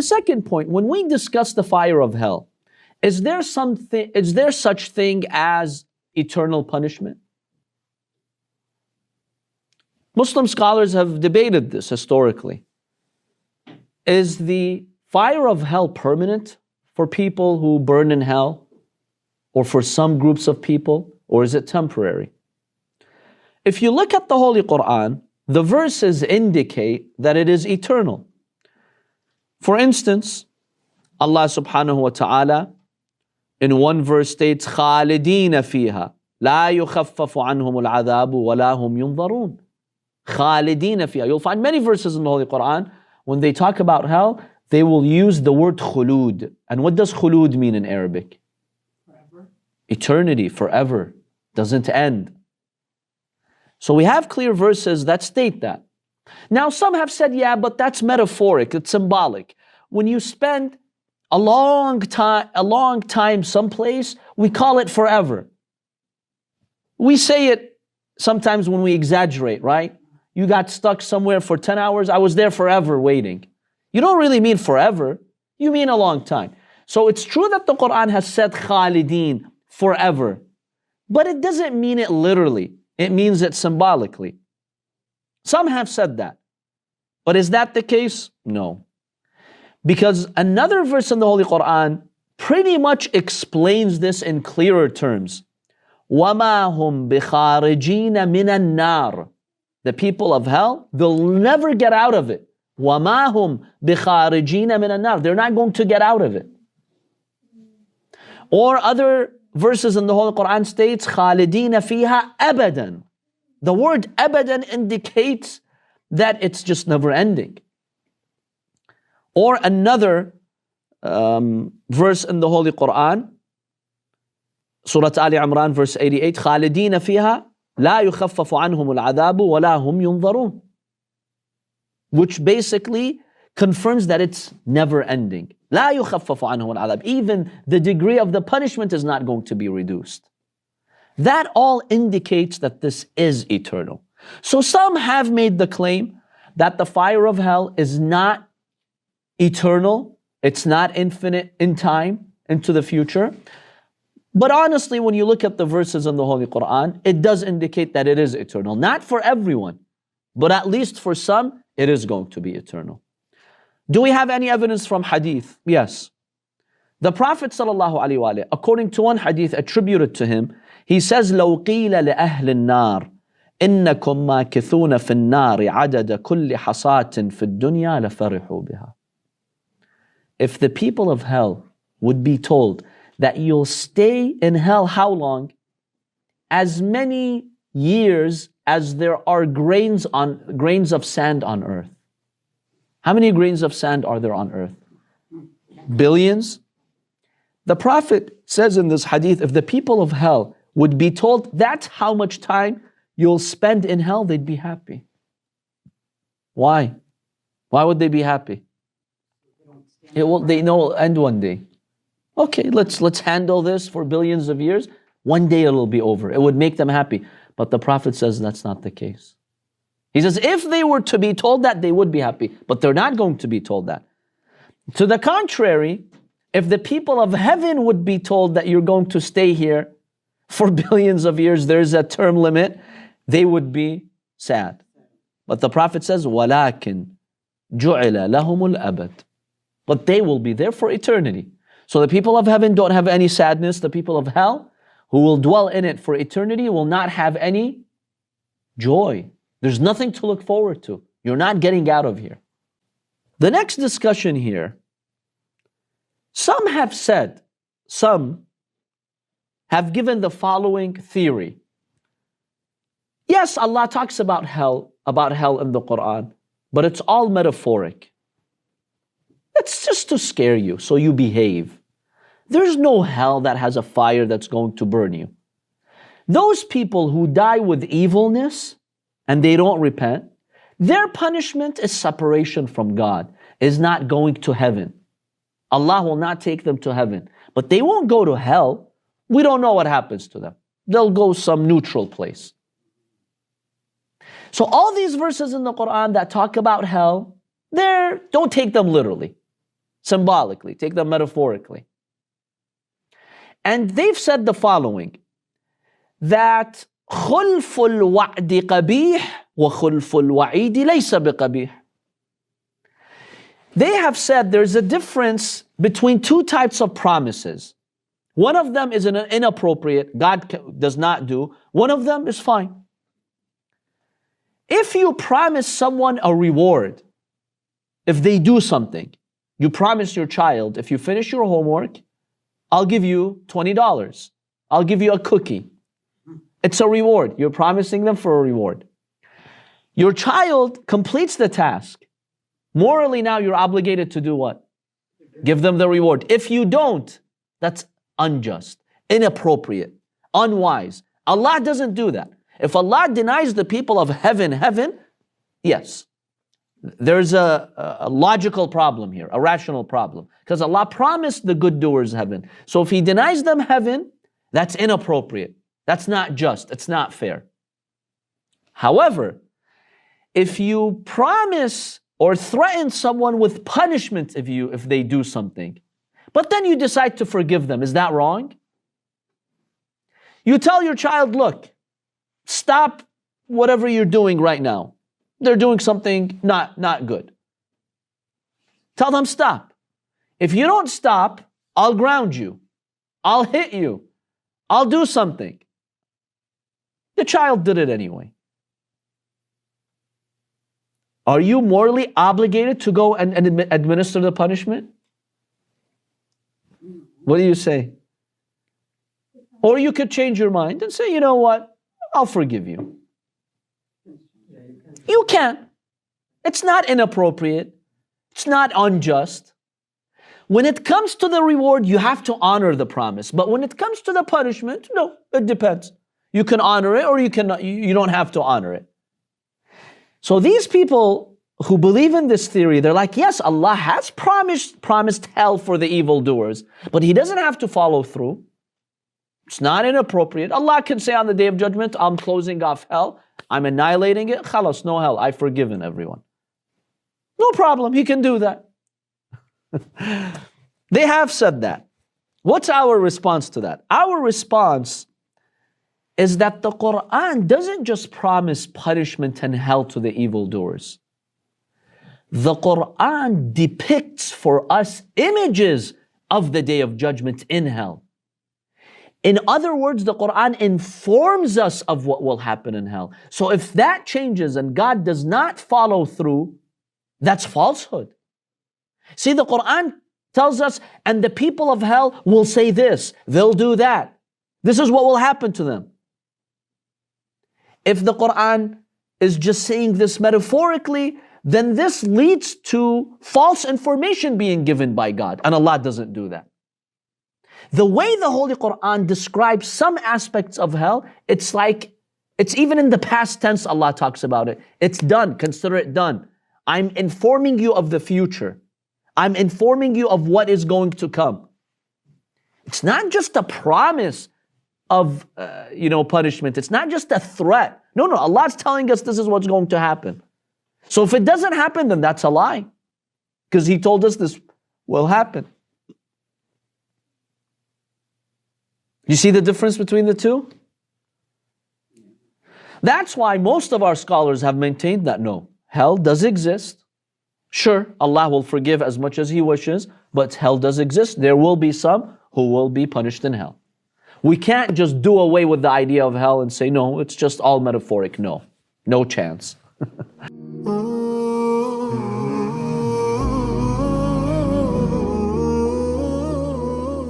second point, when we discuss the fire of hell, is there such thing as eternal punishment? Muslim scholars have debated this historically. Is the fire of hell permanent for people who burn in hell, or for some groups of people, or is it temporary? If you look at the Holy Quran, the verses indicate that it is eternal. For instance, Allah subhanahu wa ta'ala in one verse states, خَالِدِينَ فِيهَا لَا يُخَفَّفُ عَنْهُمُ الْعَذَابُ وَلَا هُمْ يُنظَرُونَ. خَالِدِينَ فِيهَا. You'll find many verses in the Holy Quran, when they talk about hell, they will use the word khulud. And what does khulud mean in Arabic? Forever. Eternity, forever, doesn't end. So we have clear verses that state that. Now some have said, yeah, but that's metaphoric, it's symbolic. When you spend a long time someplace, we call it forever. We say it sometimes when we exaggerate, right? You got stuck somewhere for 10 hours, I was there forever waiting. You don't really mean forever, you mean a long time. So it's true that the Quran has said khalideen, forever. But it doesn't mean it literally, it means it symbolically. Some have said that. But is that the case? No. Because another verse in the Holy Quran pretty much explains this in clearer terms. وَمَا هُمْ بِخَارِجِينَ مِنَ النَّارِ. The people of hell, they'll never get out of it. وَمَا هُمْ بِخَارِجِينَ مِنَ النَّارِ. They're not going to get out of it. Or other verses in the Holy Quran states, خَالِدِينَ فِيهَا أَبَدًا. The word abadan indicates that it's just never ending. Or another verse in the Holy Quran, Surah Ali Imran verse 88, خَالِدِينَ فِيهَا لَا يُخَفَّفُ عَنْهُمُ الْعَذَابُ وَلَا هُمْ يُنظَرُونَ. Which basically confirms that it's never ending. لَا يُخَفَّفُ عَنْهُمُ الْعَذَابُ. Even the degree of the punishment is not going to be reduced. That all indicates that this is eternal. So some have made the claim that the fire of hell is not eternal, it's not infinite in time, into the future. But honestly, when you look at the verses in the Holy Quran, it does indicate that it is eternal. Not for everyone, but at least for some, it is going to be eternal. Do we have any evidence from hadith? Yes. The Prophet ﷺ, according to one hadith attributed to him, he says, لو قيل لأهل النار إنكم ماكثون في النار عدد كل حصاة في الدنيا لفرحوا بها. If the people of hell would be told that you'll stay in hell how long? As many years as there are grains of sand on earth. How many grains of sand are there on earth? Billions? The Prophet says in this hadith, if the people of hell would be told that's how much time you'll spend in hell, they'd be happy. Why? Why would they be happy? They know it'll end one day. Okay, let's handle this for billions of years. One day it'll be over. It would make them happy. But the Prophet says that's not the case. He says if they were to be told that, they would be happy. But they're not going to be told that. To the contrary, if the people of heaven would be told that you're going to stay here for billions of years, there's a term limit, they would be sad. But the Prophet says, وَلَكِنْ جُعِلَ لَهُمُ الْأَبَدِ. But they will be there for eternity. So the people of heaven don't have any sadness. The people of hell, who will dwell in it for eternity, will not have any joy. There's nothing to look forward to. You're not getting out of here. The next discussion here, some have given the following theory. Yes, Allah talks about hell in the Quran, but it's all metaphoric. It's just to scare you, so you behave. There's no hell that has a fire that's going to burn you. Those people who die with evilness and they don't repent, their punishment is separation from God, is not going to heaven. Allah will not take them to heaven. But they won't go to hell. We don't know what happens to them. They'll go some neutral place. So all these verses in the Quran that talk about hell, don't take them literally. symbolically, take them metaphorically. And they've said the following, that خلف الوعد قبيح وخلف الوعيد ليس بقبيح. They have said there's a difference between two types of promises. One of them is an inappropriate, God does not do. One of them is fine. If you promise someone a reward, if they do something, you promise your child, if you finish your homework, I'll give you $20. I'll give you a cookie. It's a reward. You're promising them for a reward. Your child completes the task. Morally now you're obligated to do what? Give them the reward. If you don't, that's unjust, inappropriate, unwise. Allah doesn't do that. If Allah denies the people of heaven, yes, there's a logical problem here, a rational problem. Because Allah promised the good doers heaven. So if He denies them heaven, that's inappropriate. That's not just, it's not fair. However, if you promise or threaten someone with punishment if they do something, but then you decide to forgive them, is that wrong? You tell your child, look, stop whatever you're doing right now. They're doing something not good. Tell them stop. If you don't stop, I'll ground you. I'll hit you. I'll do something. The child did it anyway. Are you morally obligated to go and administer the punishment? What do you say? Or you could change your mind and say, you know what? I'll forgive you. You can. It's not inappropriate. It's not unjust. When it comes to the reward, you have to honor the promise. But when it comes to the punishment, no, it depends. You can honor it or you cannot. You don't have to honor it. So these people who believe in this theory, they're like, yes, Allah has promised hell for the evildoers, but He doesn't have to follow through. It's not inappropriate. Allah can say on the Day of Judgment, I'm closing off hell, I'm annihilating it, khalas, no hell, I've forgiven everyone. No problem, He can do that. They have said that. What's our response to that? Our response is that the Quran doesn't just promise punishment and hell to the evildoers. The Quran depicts for us images of the Day of Judgment in hell. In other words, the Quran informs us of what will happen in hell. So if that changes and God does not follow through, that's falsehood. See, the Quran tells us, and the people of hell will say this, they'll do that. This is what will happen to them. If the Quran is just saying this metaphorically, then this leads to false information being given by God, and Allah doesn't do that. The way the Holy Quran describes some aspects of hell, it's even in the past tense Allah talks about it. It's done, consider it done. I'm informing you of the future. I'm informing you of what is going to come. It's not just a promise of punishment. It's not just a threat. No, Allah's telling us this is what's going to happen. So if it doesn't happen, then that's a lie. Because He told us this will happen. You see the difference between the two? That's why most of our scholars have maintained that no, hell does exist. Sure, Allah will forgive as much as He wishes, but hell does exist. There will be some who will be punished in hell. We can't just do away with the idea of hell and say, no, it's just all metaphoric. No chance.